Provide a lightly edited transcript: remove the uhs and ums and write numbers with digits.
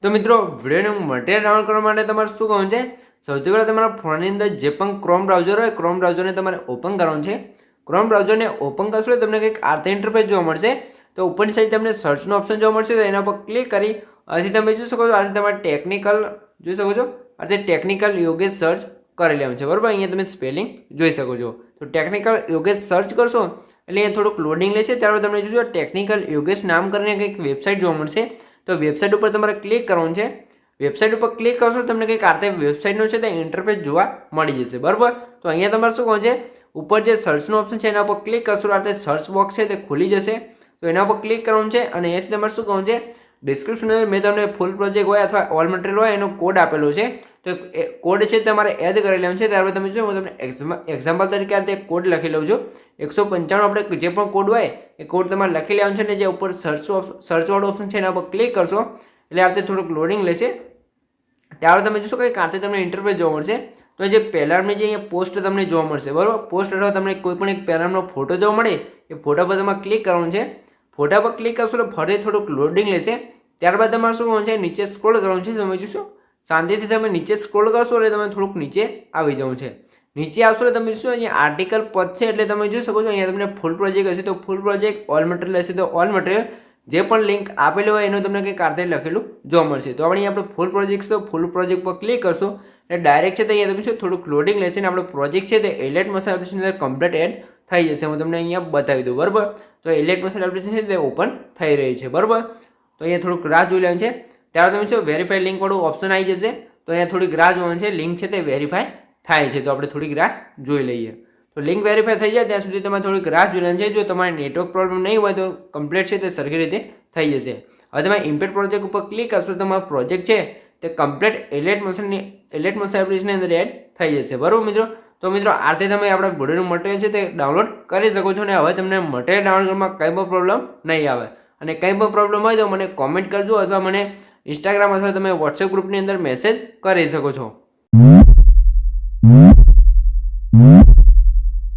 તો મિત્રો વિડીયોનું material download કરવા માટે તમારે શું કરવાનું છે? સૌથી પહેલાં તમારા ફોનની અંદર જે પણ ક્રોમ બ્રાઉઝર હોય ક્રોમ બ્રાઉઝરને તમારે ઓપન કરવાનું છે. ક્રોમ બ્રાઉઝરને ઓપન કરશો તમને કંઈક આ રીતે ઇન્ટરફેસ જોવા મળશે. તો ઉપરની સાઈડ તમને સર્ચનો ઓપ્શન જોવા મળશે, તો એના પર ક્લિક કરી અહીંથી તમે જોઈ શકો છો. આથી તમારે ટેકનિકલ જોઈ શકો છો. આથી ટેકનિકલ યોગેશ સર્ચ કરી લેવાનું છે, બરાબર. અહીંયા તમે સ્પેલિંગ જોઈ શકો છો. તો ટેકનિકલ યોગેશ સર્ચ કરશો એટલે અહીંયા થોડુંક લોડિંગ લેશે. ત્યારબાદ તમને જોજો ટેકનિકલ યોગેશ નામ કરીને કંઈક વેબસાઇટ જોવા મળશે. તો વેબસાઇટ ઉપર તમારે ક્લિક કરવાનું છે. વેબસાઇટ ઉપર ક્લિક કરશો તમને કંઈક આ રીતે વેબસાઇટનું છે તે ઇન્ટરફેસ જોવા મળી જશે, બરાબર. તો અહીંયા તમારે શું કરવાનું છે, ઉપર જે સર્ચનો ઓપ્શન છે એના પર ક્લિક કરશો આ રીતે સર્ચ બોક્સ છે તે ખુલી જશે. તો એના પર ક્લિક કરવાનું છે અને અહીંયાથી તમારે શું કરવાનું છે, ડિસ્ક્રિપ્શનમાં મેં તમને ફૂલ પ્રોજેક્ટ હોય અથવા ઓલ મટીરિયલ હોય એનો કોડ આપેલો છે. તો એ કોડ છે તમારે એડ કરી લેવાનું છે. ત્યારબાદ તમે જો હું તમને એક્ઝામ્પલ તરીકે આ રીતે કોડ લખી લઉં છું. 195 આપણે જે પણ કોડ હોય એ કોડ તમારે લખી લેવાનું છે. ને જે ઉપર સર્ચવાળો ઓપ્શન છે એના પર ક્લિક કરશો એટલે આ રીતે થોડુંક લોડિંગ લેશે. ત્યારબાદ તમે જોશો કે કાંતે તમને ઇન્ટરફેસ જોવા મળશે. તો જે પહેલાંની જે અહીંયા પોસ્ટ તમને જોવા મળશે, બરાબર. પોસ્ટ અથવા તમને કોઈ પણ એક પહેલાંનો ફોટો જોવા મળે એ ફોટા પર તમારે ક્લિક કરવાનું છે. ફોટા પર ક્લિક કરશો તો ફરીથી થોડુંક લોડિંગ લેશે. ત્યારબાદ તમારે શું કરવાનું છે, નીચે સ્ક્રોલ કરવાનું છે. તમે જોશો શાંતિથી તમે નીચે સ્ક્રોલ કરશો એટલે તમે થોડુંક નીચે આવી જવું છે. નીચે આવશો એટલે તમે શું અહીંયા આર્ટિકલ પદ છે એટલે તમે જોઈ શકો છો. અહીંયા તમને ફૂલ પ્રોજેક્ટ હશે તો ફૂલ પ્રોજેક્ટ, ઓલ મટીરિયલ હશે તો ઓલ મટીરિયલ, જે પણ લિંક આપેલું હોય એનું તમને કંઈક આર્તે લખેલું જોવા મળશે. તો આપણે ફૂલ પ્રોજેક્ટ તો ફૂલ પ્રોજેક્ટ પર ક્લિક કરશો એટલે ડાયરેક્ટ છે તો અહીંયા તમે શું થોડુંક લોડિંગ લેશે અને આપણો પ્રોજેક્ટ છે તે એલિટ મસાલા એપ્લિકેશન અંદર કમ્પ્લીટ એડ થઈ જશે. હું તમને અહીંયા બતાવી દઉં, બરાબર. તો એલિટ મસાલા એપ્લિકેશન છે તે ઓપન થઈ રહી છે, બરાબર. તો અહીંયા થોડુંક રાહ જોઈ લેવાનું છે. ત્યારે તમે શું વેરીફાઈ લિંક વાળું ઓપ્શન આવી જશે. તો અહીંયા થોડીક રાહ જોવાની છે. લિંક છે તે વેરીફાઈ થાય છે તો આપણે થોડીક રાહ જોઈ લઈએ. તો લિંક વેરીફાઈ થઈ જાય ત્યાં સુધી તમારે થોડીક રાહ જોઈ લેવાની છે. જો તમારે નેટવર્ક પ્રોબ્લેમ નહીં હોય તો કમ્પ્લીટ છે તે સરખી રીતે થઈ જશે. હવે તમે ઇમ્પેક્ટ પ્રોજેક્ટ ઉપર ક્લિક કરશો તમારો પ્રોજેક્ટ છે તે કમ્પ્લીટ એલિટ મસાલા એપ્લિકેશનની અંદર એડ થઈ જશે, બરાબર મિત્રો. તો મિત્રો આ રીતે તમે આપણા વિડીયોનું મટીરિયલ છે તે ડાઉનલોડ કરી શકો છો. અને હવે તમને મટીરિયલ ડાઉનલોડ કરવામાં કંઈ પણ પ્રોબ્લેમ નહીં આવે. અને કંઈ પણ પ્રોબ્લેમ હોય તો મને કોમેન્ટ કરજો અથવા મને ઇન્સ્ટાગ્રામ અથવા તમે વોટ્સએપ ગ્રુપની અંદર મેસેજ કરી શકો છો.